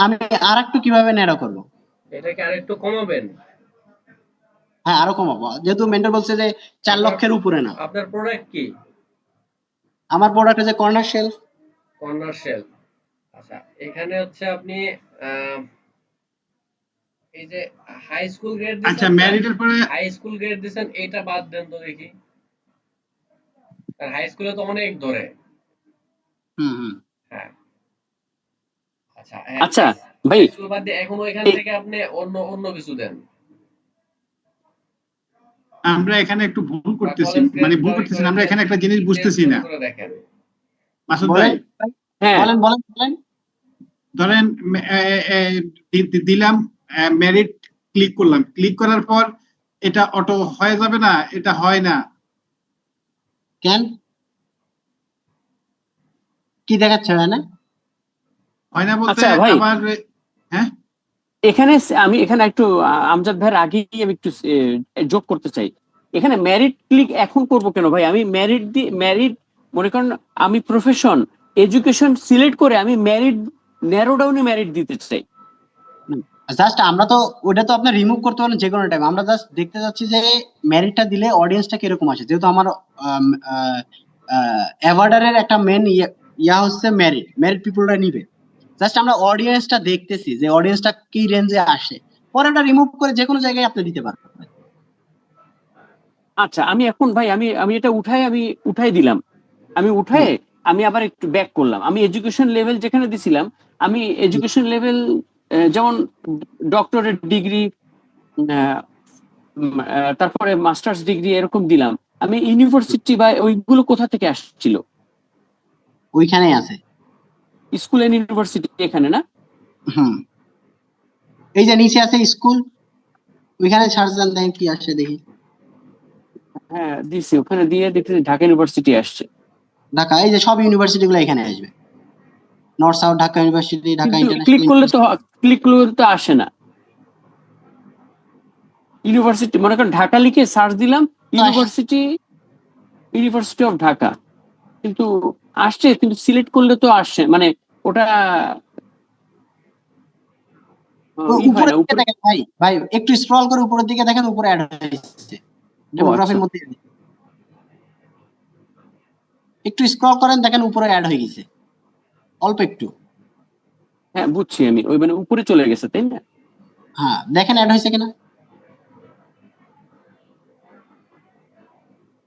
আমি আর একটু কিভাবে ন্যারো করবো? এটাকে আরেকটু কমাবেন। হ্যাঁ আরো কমাবো, যেহেতু মেন্টর বলছে যে 4 লক্ষের উপরে না। আপনার প্রোডাক্ট কি? আমার প্রোডাক্ট হচ্ছে কর্নার শেলফ। Corner shell. আচ্ছা, এখানে হচ্ছে আপনি এই যে হাই স্কুল গ্রেড দিছেন, আচ্ছা ম্যারিডের পরে হাই স্কুল গ্রেড দিছেন, এটা বাদ দেন তো দেখি। আর হাই স্কুলে তো অনেক ধরে। হুম হ্যাঁ আচ্ছা, আচ্ছা ভাই, স্কুল বাদ দিয়ে এখন ওইখান থেকে আপনি অন্য কিছু দেন। আমরা এখানে একটু ভুল করতেছি, কলেজ গ্রেড মানে ভুল করতেছি না, আমরা এখানে একটা জিনিস বুঝতেছি না। করে দেখেন। মাসুদ বলেন ভাই, হ্যাঁ বলেন। ধরেন দিলাম মেরিট, ক্লিক করলাম, ক্লিক করার পর এটা অটো হয়ে যাবে না? এটা হয় না কেন, কি দেখাচ্ছে হয় না? হয় না বলতে আচ্ছা ভাই, আবার হ্যাঁ এখানে আমি এখানে একটু আমজাদ ভাইয়ের আগেই আমি একটু যোগ করতে চাই। এখানে ম্যারিড ক্লিক এখন করব কেন ভাই? আমি ম্যারিড মনে করেন আমি প্রফেশন এডুকেশন সিলেক্ট করে আমি ম্যারিড ন্যারো ডাউনে ম্যারিড দিতে চাই। জাস্ট আমরা তো ওটা তো আপনি রিমুভ করতে পারেন যে কোনো টাইম। আমরা জাস্ট দেখতে যাচ্ছি যে ম্যারিটটা দিলে অডিয়েন্সটা কিরকম আসে, যেহেতু আমার অ্যাভার্ডারের একটা মেন ইয়া হচ্ছে ম্যারিড পিপলরা নিবে। জাস্ট আমরা অডিয়েন্সটা দেখতেছি যে অডিয়েন্সটা কি রেঞ্জে আসে, পরে ওটা রিমুভ করে যে কোনো জায়গায় আপনি দিতে পারবেন। আচ্ছা আমি এখন ভাই আমি এটা উঠাই দিলাম, আমি উঠায় আমি আবার একটু ব্যাক করলাম। আমি এডুকেশন লেভেল যেখানে দিছিলাম, আমি এডুকেশন লেভেল যেমন ডক্টরেট ডিগ্রি, তারপরে মাস্টার্স ডিগ্রি এরকম দিলাম। আমি ইউনিভার্সিটি বা ওইগুলো কোথা থেকে আসছিল? ওইখানেই আছে। স্কুল এন্ড ইউনিভার্সিটি এখানে না? হুম এই যে নিচে আছে স্কুল, ওইখানে সার্চ দেন, দেখেন কি আসে দেখি। হ্যাঁ দিছি, ওখানে দিয়ে দেখতেছি ঢাকা ইউনিভার্সিটি আসছে। ঢাকা, এই যে সব ইউনিভার্সিটি গুলো এখানে আসবে, north south Dhaka university, Dhaka কিন্তু ইন্টারন্যাশনাল ক্লিক করলে তো আসে না ইউনিভার্সিটি। মনে করেন ঢাকা লিখে সার্চ দিলাম, ইউনিভার্সিটি ইউনিভার্সিটি অফ ঢাকা, কিন্তু আসছে, কিন্তু সিলেক্ট করলে তো আসছে, মানে ওটা হয় উপরের না দিকে উপরে। দেখেন ভাই, ভাই একটু স্ক্রল করে উপরের দিকে দেখেন, উপরে অ্যাড হয়েছে ও আচ্ছা, ডেমোগ্রাফির মধ্যে। একটু স্ক্রল করেন, দেখেন উপরে অ্যাড হয়ে গেছে, অল্প একটু। হ্যাঁ বুঝছি আমি, ওই মানে উপরে চলে গেছে তাই না? হ্যাঁ দেখেন অ্যাড হয়েছে কিনা।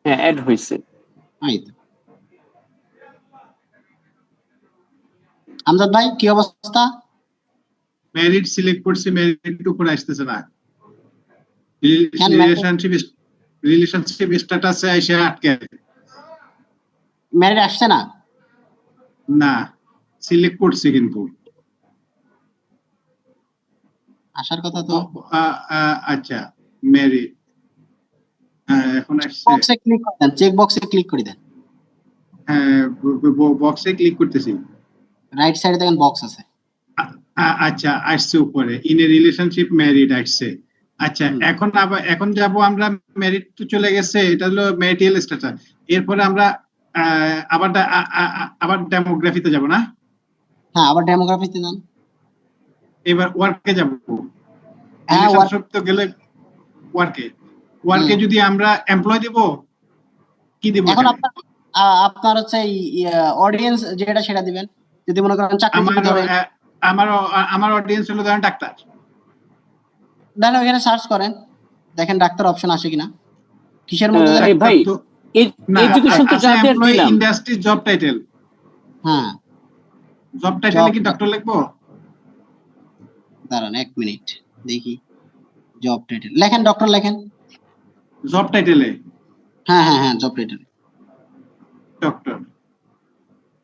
হ্যাঁ অ্যাড হয়েছে। এই তো। আমজাদ ভাই কি অবস্থা? মেরিট সিলেক্ট করছি, মেরিট উপরে আসতেছে না। কেন রিলেশনশিপ স্ট্যাটাসে এসে আটকে আছে। মেরিট আসছে না? না, সিলেক্ট করছি কিন্তু। আসার কথা তো। আচ্ছা, মেরিট এখন আসছে। বক্সে ক্লিক করে দেন, চেক বক্সে ক্লিক করে দেন, হ্যাঁ, বক্সে ক্লিক করতেছি। রাইট সাইডে দেখেন বক্স আছে। আচ্ছা, আসছে উপরে ইন এ রিলেশনশিপ মেরিট আসছে। আচ্ছা, হুম। এখন যাব আমরা, মেরিট তো চলে গেছে, এটা হলো ম্যারিটাল স্ট্যাটাস। এরপরে আমরা আবার ডেমোগ্রাফিতে যাব না? হ্যাঁ আবার ডেমোগ্রাফিতে যান। এবার ওয়ার্কে যাব। হ্যাঁ রিলেশনশিপ তো গেলে ওয়ার্কে। ওয়ার্কে যদি আমরা এমপ্লয় দেব, কি দেব এখন এখানে? আপনার আপনার হচ্ছে অডিয়েন্স যেটা সেটা দিবেন। যদি মনে করেন চাকরিজীবী আমার ধরেন, আমার আমার অডিয়েন্স হলো ধরেন ডাক্তার। তাহলে ওখানে সার্চ করেন, দেখেন ডাক্তার অপশন আসে কিনা। কিসের মধ্যে এই জানেন? ভাই, ডাক্তার তো না, এডুকেশন তো আছে জাতীয় এমপ্লয়ি দিলাম। Industry job title. হ্যাঁ জব টাইটেলে জব, কি ডক্টর লিখবো? দাঁড়ান 1 মিনিট দেখি। জব টাইটেল লেখেন, ডক্টর লেখেন। জব টাইটেলে হ্যাঁ হ্যাঁ হ্যাঁ, জব টাইটেল। ডক্টর,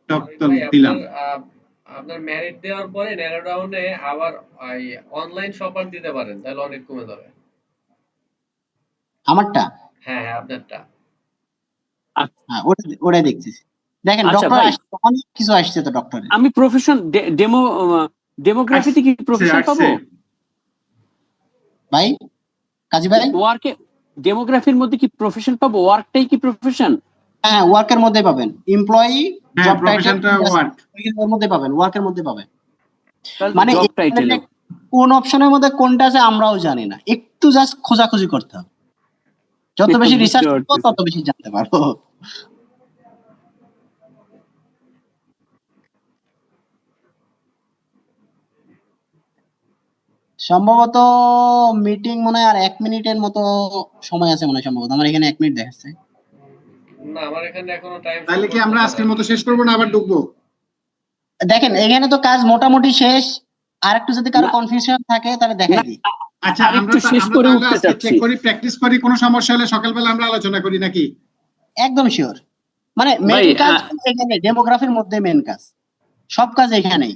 ডক্টর ভাই দিলাম। আপনার মেরিট দেওয়ার পরে ন্যারো ডাউনে আবার অনলাইন শপার দিতে পারেন, তাহলে অনেক কমে যাবে। আমারটা? হ্যাঁ হ্যাঁ, আপনারটা। হ্যাঁ ওটাই দেখতেছি। দেখেন আচ্ছা ডক্টর ভাই, আসছে, অনেক কিছু আসছে তো ডক্টরের। আমি প্রফেশন ডেমোগ্রাফিতে কি আসছে প্রফেশন পাবো? আসছে। ভাই কাজী ভাই, ওয়ার্কে ডেমোগ্রাফির মধ্যে কি প্রফেশন পাবো? ওয়ার্কটাই কি প্রফেশন? হ্যাঁ ওয়ার্কের মধ্যে পাবেন, এমপ্লয়ি হ্যাঁ, জব টাইটেল প্রফেশনটা ওয়ার্ক। এর মধ্যে পাবেন, ওয়ার্কের মধ্যে পাবেন। তাহলে মানে জব এখানে যে টাইটেলও। কোন অপশনের মধ্যে কোনটা আছে আমরাও জানি না, একটু জাস্ট খোঁজাখুঁজি করতে হবে। যত বেশি বুঝতে রিসার্চ করবো পারতেছি। তত বেশি জানতে পারবো। সম্ভবত মিটিং মনে হয় আর 1 মিনিটের মতো সময় আছে, মনে হয় সম্ভবত আমার এখানে 1 মিনিট দেখাচ্ছে। না, আমার এখানে এখনো টাইম শো তাহলে কি আমরা করতেছে না। আজকের মতো শেষ করবো না আবার ঢুকবো? দেখেন এখানে তো কাজ মোটামুটি শেষ, আর একটু যদি কারো না কনফিউশন থাকে তাহলে দেখাই না, দিই। আচ্ছা, আর একটু শেষ আমরা করে তাহলে উঠতে আজকে চাচ্ছি। চেক করি, প্র্যাকটিস করি, কোনো সমস্যা হলে সকালবেলা আমরা আলোচনা করি নাকি? একদম শিওর। মানে ভাই মেইন কাজ এখানে ডেমোগ্রাফির মধ্যে, মেইন কাজ সব কাজ এখানেই।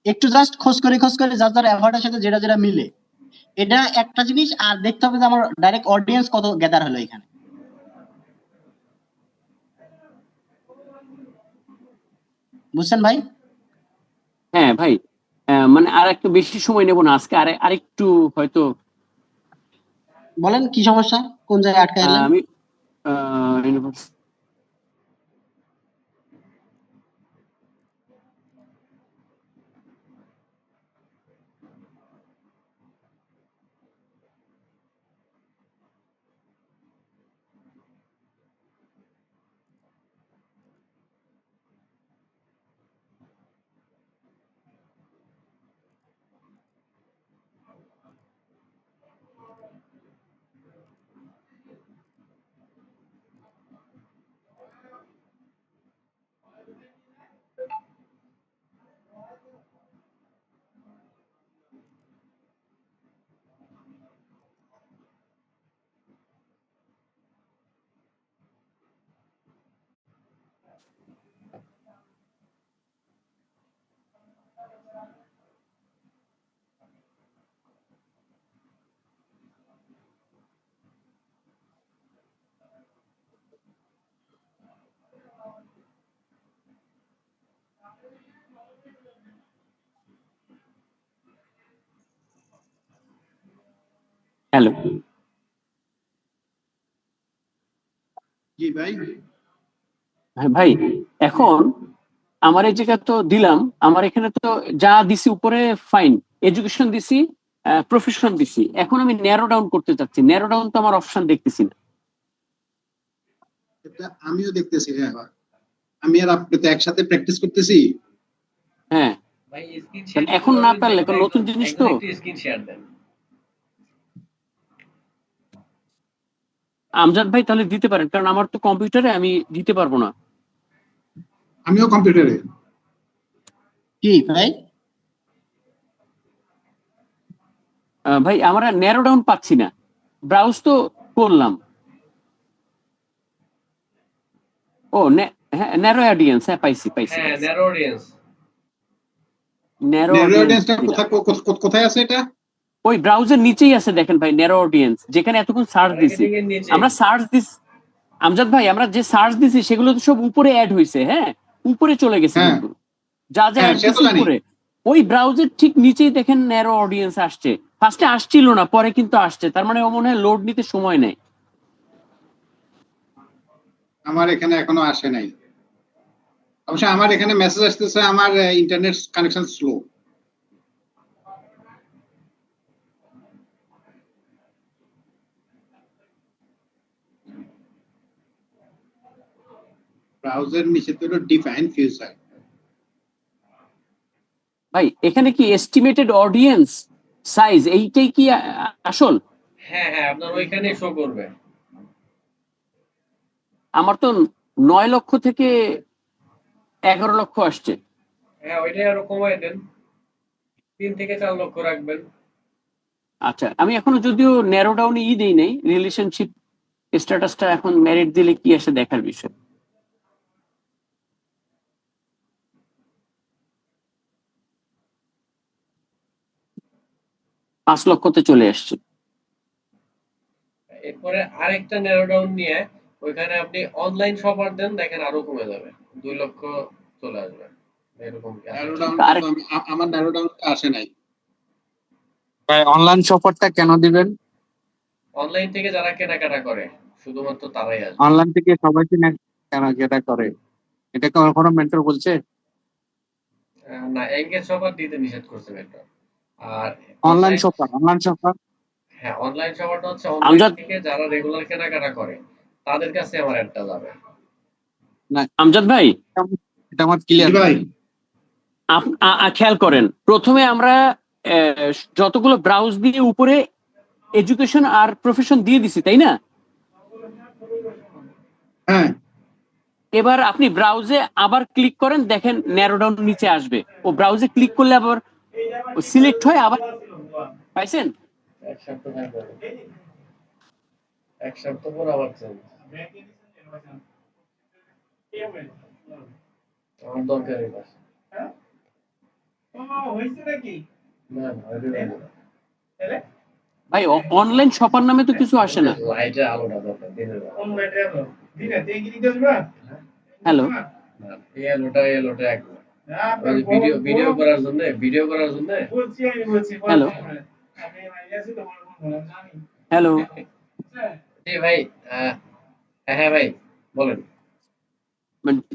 একটু জাস্ট খোঁজ করে যার যার অ্যাভার্টের সাথে যেটা যেটা মিলে, এটা একটা জিনিস। আর দেখতে হবে যে আমার ডাইরেক্ট অডিয়েন্স কত গ্যাদার হলো এখানে। বুঝছেন ভাই? হ্যাঁ ভাই, মানে আর একটু বেশি সময় নেব না আজকে, আরেকটু হয়তো। বলেন কি সমস্যা, কোন জায়গায় আটকে গেলেন? আমি হ্যালো জি ভাই। হ্যাঁ ভাই, এখন আমার এই জায়গা তো দিলাম, আমার এখানে তো যা দিছি উপরে ফাইন, এডুকেশন দিছি, প্রফেশন দিছি, এখন আমি ন্যারো ডাউন করতে চাচ্ছি, ন্যারো ডাউন তো আমার অপশন দেখতেছি না। এটা আমিও দেখতেছি। হ্যাঁ, আমি আর আপনি তো একসাথে প্র্যাকটিস করতেছি। হ্যাঁ, ভাই স্ক্রিন কারণ শেয়ার এখন না পারলে কারণ নতুন জিনিস তো। একটু স্ক্রিন শেয়ার দেন। আমজাদ ভাই তাহলে দিতে পারেন, কারণ আমার তো কম্পিউটারে আমি দিতে পারবো না। আমিও কম্পিউটারে। কি ভাই? ভাই আমরা ন্যারো ডাউন পাচ্ছি না, ব্রাউজ তো করলাম। ও হ্যাঁ, ন্যারো অডিয়েন্স, হ্যাঁ পাইছি পাইছি হ্যাঁ, narrow audience. Narrow narrow audience অডিয়েন্সটা কোথায় আছে এটা? ওই ব্রাউজার নিচেই আছে, দেখেন ভাই ন্যারো অডিয়েন্স, যেখানে এতক্ষণ সার্চ দিছি মার্কেটিং এর নিচে। আমরা, সার্চ দিস আমজাদ ভাই, আমরা যে সার্চ দিছি সেগুলো তো সব উপরে অ্যাড হয়েছে, হ্যাঁ উপরে চলে গেছে, হ্যাঁ। কিন্তু যা যা হ্যাঁ, অ্যাড সে তো দিছি জানি। উপরে, ওই ব্রাউজার ঠিক নিচেই দেখেন ন্যারো অডিয়েন্স আসছে, ফার্স্টে আসছিল না, পরে কিন্তু আসছে, তার মানে ও মনে হয় লোড নিতে সময় নেয়। আমার এখানে এখনো আসে নাই। অবশ্য আমার এখানে মেসেজ আসতেছে আমার ইন্টারনেট কানেকশন স্লো। ব্রাউজার নিচে তো ডিফাইন ফিউচার। ভাই এখানে কি এস্টিমেটেড অডিয়েন্স সাইজ এইটাই কি আসল? হ্যাঁ হ্যাঁ, আপনার ওইখানে শো করবে। আমার তো 9 লক্ষ থেকে 11 লক্ষ আসছে। হ্যাঁ, ওইটাই আরো কমায় দেন, 3 থেকে 4 লক্ষ রাখবেন। আচ্ছা, আমি এখনো যদিও ন্যারো ডাউনে দেই নাই, রিলেশনশিপ স্ট্যাটাসটা এখন মেরিট দিলে কি আসে দেখার বিষয়। পাঁচ লক্ষতে চলে আসছে। এরপরে আরেকটা ন্যারো ডাউন নিয়ে ওইখানে আপনি অনলাইন শপার দেন, দেখেন আরো কমে যাবে, 2 লক্ষ চলে আসবে। এরকম কি আছে? ন্যারো ডাউন আরেক- আমার ন্যারো ডাউন আসে নাই। অনলাইন শপারটা কেন দিবেন? অনলাইন থেকে যারা কেনাকাটা করে শুধুমাত্র তারাই আসবে। অনলাইন থেকে সবাই কিনা কেন যেটা করে, এটা কোনো মেন্টর বলছে? না, এঙ্গেজ শপার দিতে নিষেধ করছে মেট্রো। আর অনলাইন শপার হ্যাঁ, অনলাইন শপারটা হচ্ছে অনলাইন আমজাদ থেকে যারা রেগুলার কেনাকাটা করে তাদের কাছে আমার অ্যাডটা যাবে। আমজাদ ভাই, এটা আমার জি ক্লিয়ার। ভাই। খেয়াল করেন, প্রথমে আমরা যতগুলো ব্রাউজ দিয়ে উপরে এডুকেশন আর প্রফেশন দিয়ে দিছি, তাই না? হ্যাঁ, এবার আপনি ব্রাউজে আবার ক্লিক করেন, দেখেন ন্যারো ডাউন নিচে আসবে, ও ব্রাউজে ক্লিক করলে আবার সিলেক্ট হয় আবার, পাইছেন? এক সপ্তাহ থাকবে, এক সপ্তাহ পর আবার চেঞ্জ। আমার দরকারই না। না না, ভাই অনলাইন শপার নামে তো কিছু আসে না। লাইটে আলোটা দরকার, দিনের বেলা। হ্যালো না, এই আলোটা এক ওই যে ভিডিও করার জন্য হ্যালো হ্যালো জি ভাই। হ্যাঁ ভাই, বলেন।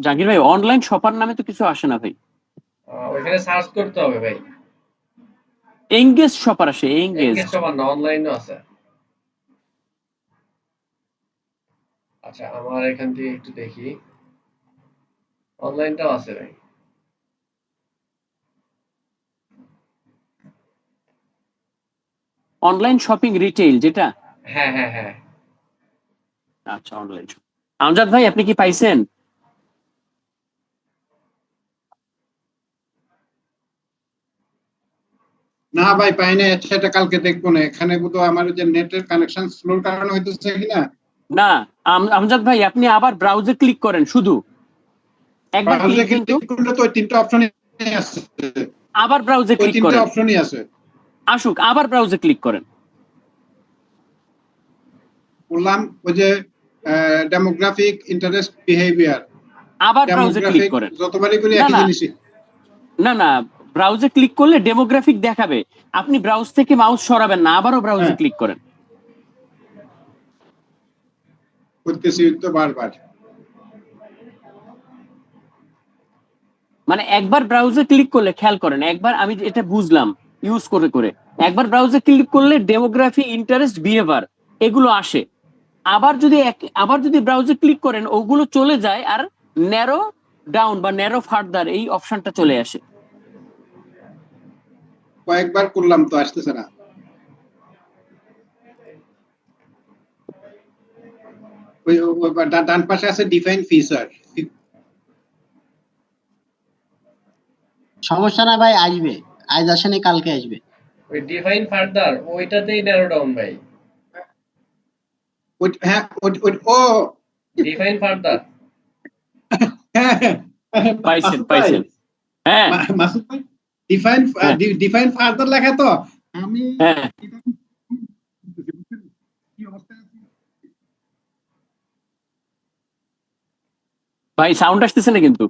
জাকির ভাই, অনলাইন শপার নামে তো কিছু আসে না ভাই, ওইখানে সার্চ করতে হবে ভাই। এঙ্গেজ শপার আসে, এঙ্গেজ। এঙ্গেজ শপার না, অনলাইনও আছে। আচ্ছা, আমার এখান থেকে একটু দেখি, অনলাইনটাও আছে ভাই। অনলাইন শপিং রিটেইল যেটা, হ্যাঁ হ্যাঁ হ্যাঁ। আচ্ছা অনলাইন। আমজাদ ভাই আপনি কি পাইছেন? না ভাই পাই না। সেটা কালকে দেখবো না। এখানে তো আমার যে নেটের কানেকশন স্লোর কারণে হইতেছে কিনা। না আমজাদ ভাই, আপনি আবার ব্রাউজে ক্লিক করেন, শুধু একবার ব্রাউজারে ক্লিক দেন তো, ক্লিক করলে তো ওই তিনটা অপশনই আছে। আবার ব্রাউজে ওই ক্লিক তিনটা করেন, অপশনই আছে। আসুক, আবার ব্রাউজে ক্লিক করেন। বললাম ওই যে ডেমোগ্রাফিক ইন্টারেস্ট বিহেভিয়ার, আবার ব্রাউজে ক্লিক ডেমোগ্রাফিক করেন। যতবারই করি না একই না জিনিসই। না না, ব্রাউজে ক্লিক করলে ডেমোগ্রাফিক দেখাবে, আপনি ব্রাউজ থেকে মাউস সরাবেন না, আবারও ব্রাউজে হ্যাঁ। ক্লিক করেন। করতেছি তো বারবার। মানে একবার ব্রাউজার ক্লিক করলে, খেয়াল করেন, একবার আমি এটা বুঝলাম ইউজ করে করে, একবার ব্রাউজার ক্লিক করলে ডেমোগ্রাফি, ইন্টারেস্ট, বিহেভিয়ার এগুলো আসে। আবার যদি ব্রাউজার ক্লিক করেন ওগুলো চলে যায়, আর ন্যারো ডাউন বা ন্যারো ফার্দার এই অপশনটা চলে আসে। কয়েকবার করলাম তো আসতেছে না। ওই ডান পাশে আছে ডিফাইন ফিচার। সমস্যা না ভাই, আসবে। আজ আসেনি, কালকে আসবে। ওই ডিফাইন ফার্দার ওইটাতেই ন্যারো ডাউন ভাই, হ্যাঁ ও ডিফাইন ফার্দার। পাইছেন পাইছেন? হ্যাঁ মাসুদ ভাই, ডিফাইন হ্যাঁ। ডিফাইন ফার্দার লেখা তো আমি হ্যাঁ কি অবস্থা আছে? ভাই সাউন্ড আসতেছে না কিন্তু।